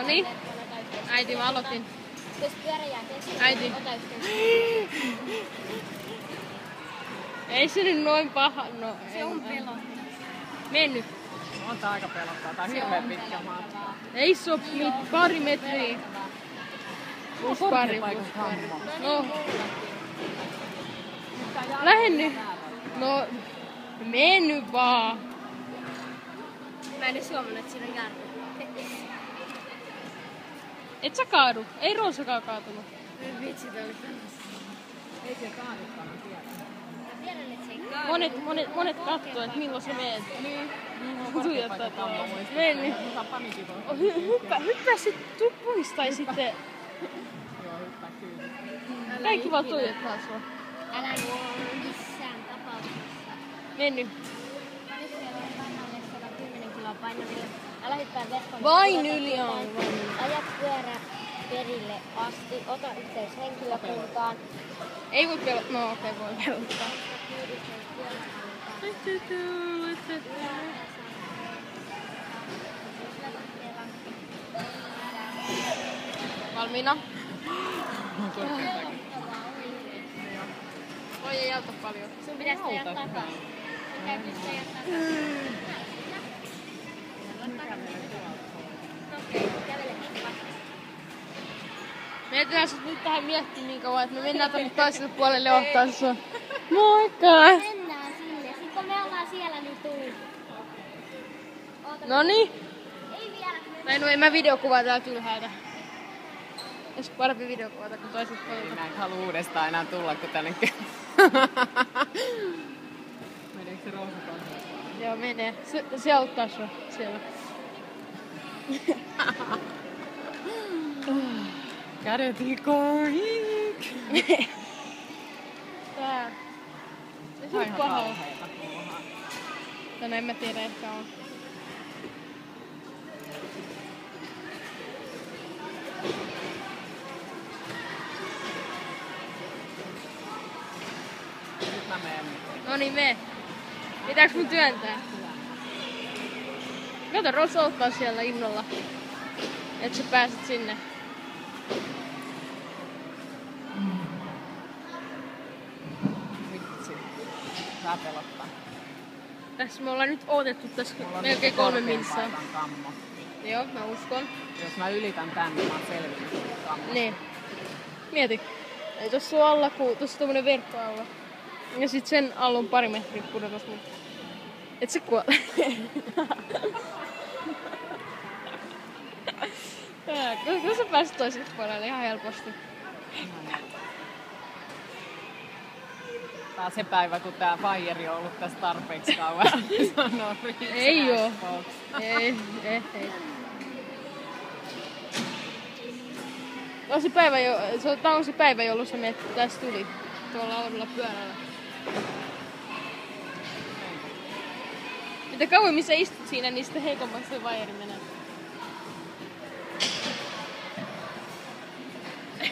Noniin. Äiti, mä aloitin. Jos pyörä jää kesken, Äiti. ota yhteen. Ei se nyt noin paha. No, Se on pelottava. Mennyt. On tää aika pelottaa. Tää on hirveen pitkä matka. Ei se oo pari metriä. Plus pari. No. Lähenny. No. Menny vaan. Mä en edes huomannut, että siinä on jarru. Et sä kaadu. Ei Roosakaan kaatunut. Vitsi, tää oli pelottava. Ei se kaaduttanut tiedä. Mä tiedän, että se ei kaadu. Monet kattoo, että milloin se meet. Niin. Tuijottaa tuolla. Menny. Hyppää sit, tuu pois tai sitten. Joo, hyppää kyllä. Kaikki vaan tuijottaa sua. Älä luo missään tapauksessa. Menny. Nyt meillä on kannalle 110 kiloa painaville. Älä hyppää verkkoon. Vain yli on. Aja pyörä perille asti. Ota yhteys henkilökuntaan. Ei voi pelottaa. No okei, voi pelottaa. Valmiina? Voi ei auta paljon. Sun pitäisi tehdä takaa. Täytyy tehdä takaa. Okei, kävele hikvasti. Me jätetään sut nyt tähän miettimään niin kauan, että me mennään tonne toiselle puolelle ottaa sua. Moikka! Mennään sinne. Sitten kun me ollaan siellä, niin tuu. Noniin. Ei vielä. Tai no en mä videokuvaa täältä ylhäältä. Jos parempi videokuvata kuin toiselta puolelta. Mä en halua uudestaan enää tulla, kun tänne käy. Meneekö se Roosakaan? Joo, menee. Se auttaa sua siellä. Kädet hikoik! Tää. Se on paha. Tänne en mä tiedä, ehkä on. Nyt mä menen. Noniin, mee. Pitääks mun työntää? Kato, Rosa ottaa siellä innolla. Et sä pääset sinne. Vitsi. Tää pelottaa. Tässä me ollaan nyt odotettu tässä Mulla on melkein nyt 3 korkean minsaa. paikan kammo. Joo, mä uskon. Jos mä ylitän tän, niin mä oon selvinnyt kammosta. Niin. Mieti. Ei tossa oo alla, kun tossa on tommonen verkko alla. Ja sit sen alla on pari metriä pudotus, mutta et se kuole. Kyllä sä pääsit toiselle puolelle ihan helposti. Tää on se päivä, kun tää Fajeri on ollut tässä tarpeeksi kauan. Sanoo Ei oo. Ei. Tää on se päivä, jolloin sä menet tästä tuli. Tuolla oudolla pyörällä. Mitä kauemmin sä istut siinä, niin sitä heikommaksi se vajeri menee.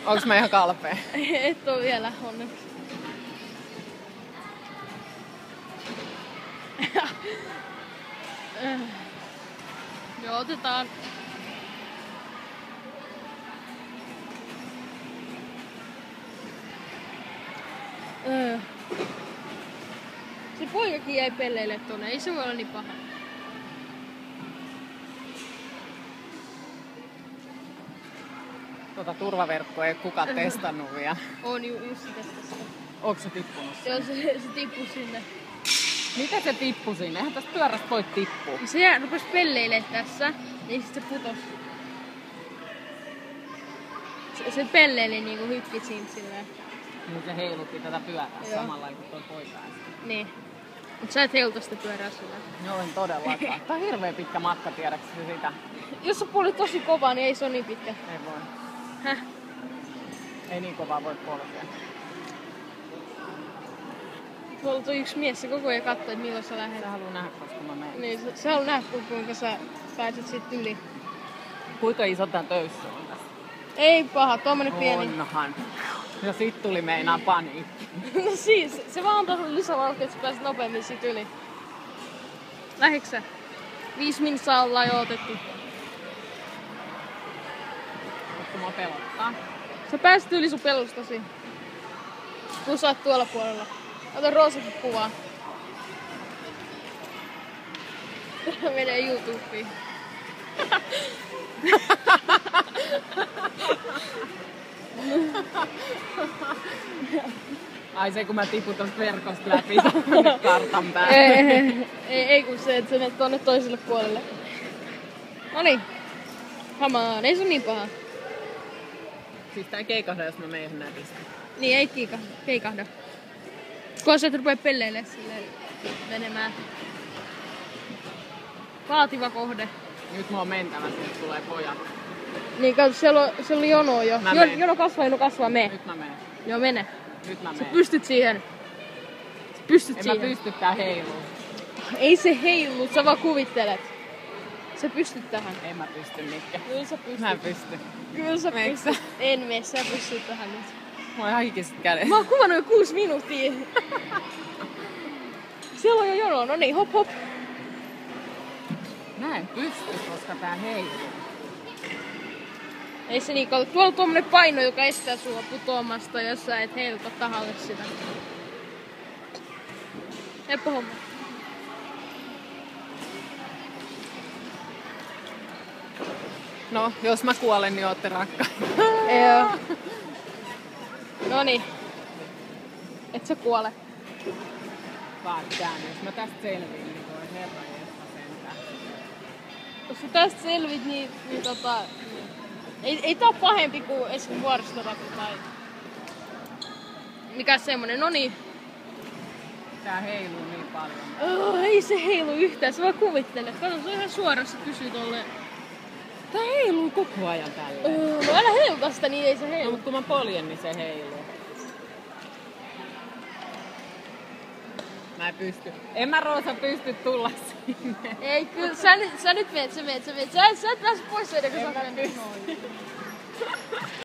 Onks mä ihan kalpea? Et oo vielä, onneksi. Joo, otetaan. Se poikakin jäi pelleille tuonne, ei se voi olla niin paha. Tuota turvaverkkoa ei kukaan testannut vielä. On just testassa. Onko se tippunut? Joo, se tippui sinne. Miten se tippui sinne? Eihän tästä pyörästä voi tippua. Se rupesi pelleille tässä, niin sit se putos. Se pelleili niinku hyppi siinä silleen. Niin se heilutti tätä pyörää Joo. samalla kuin toi poika äsken. Niin. Mut sä et heiluta sitä pyörää silleen. Joo, en todellakaan. Tää on hirveän pitkä matka, tiedätkö sitä? Jos sä puolit tosi kovaa, niin ei se ole niin pitkä. Ei voi. Häh? Ei niin kovaa voi polkea. Tuolla toi yksi mies, se koko ajan katsoo, että milloin sä lähdet. Sä haluaa nähdä, koska mä menen. Niin, se haluaa nähdä, kuinka sä pääset sit yli. Kuinka iso tää töissä on tässä? Ei paha, tommonen pieni. Onhan. Ja sit tuli meinaa paniikki. No siis, se vaan antaa sulle lisävauhtia, että sä pääset nopeammin sit yli. Lähitkö sä? 5 minsaa ollaan jo otettu. mua pelottaa. Sä pääsit yli sun pelustasi. Kun sä oot tuolla puolella. Ota Roosakin kuvaa. Tää menee YouTubeen. Ai se kun mä tipun tosta verkosta läpi tonne kartan päälle. Ei kun se, että sä menet tonne toiselle puolelle. Noniin. Hamaan, ei se niin paha. Siis tää ei keikahda, jos mä menen nätisti. Niin, ei keikahda. Kun sä et rupee pelleille silleen menemään. Vaativa kohde. Nyt mulla on mentävä, sieltä tulee pojat. Niin, kato, siellä on jono jo. Mä menen. Jono kasvaa, mene. Nyt mä menen. Joo, mene. Nyt mä Sä menen. pystyt siihen. Sä pystyt En siihen. mä pysty tää heiluu. Ei se heilu, sä vaan kuvittelet. Sä pystyt tähän. En mä pysty, Mikki. Kyllä sä pystyt. Mä en pysty. Kyllä sä Meneekö pystyt. En mene, sä pystyt tähän nyt. Mulla on ihan hikiset kädet. Mä oon kuvannut jo 6 minuuttia. Siellä on jo jono, no niin, hop hop. Mä en pysty, koska tää heiluu. Ei se niin kato. Tuolla on tuommoinen paino, joka estää sua putoamasta, jos sä et heiluta tahalle sitä. Heppo homma. No, jos mä kuolen, niin ootte rakkaita. Joo. Noniin. Et sä kuole. Vaan tän, jos mä tästä selviin, niin voi herra jesta sentään. Jos sä tästä selvit, niin ei tää oo pahempi kuin esim. Vuoristorakku tai mikä semmonen. Noniin. Tää heiluu niin paljon. Ei se heilu yhtään, sä vaan kuvittelet. Kato, se on ihan suorassa pysyy tolleen. Tää heiluu koko ajan tälleen. No älä heiluta sitä, niin ei se No, heilu. mut kun mä poljen, niin se heiluu. Mä en pysty. En mä Roosa pysty tulla sinne. Ei, kyllä sä nyt meet. Sä et pääse pois ennen kuin sä oot mennyt noin.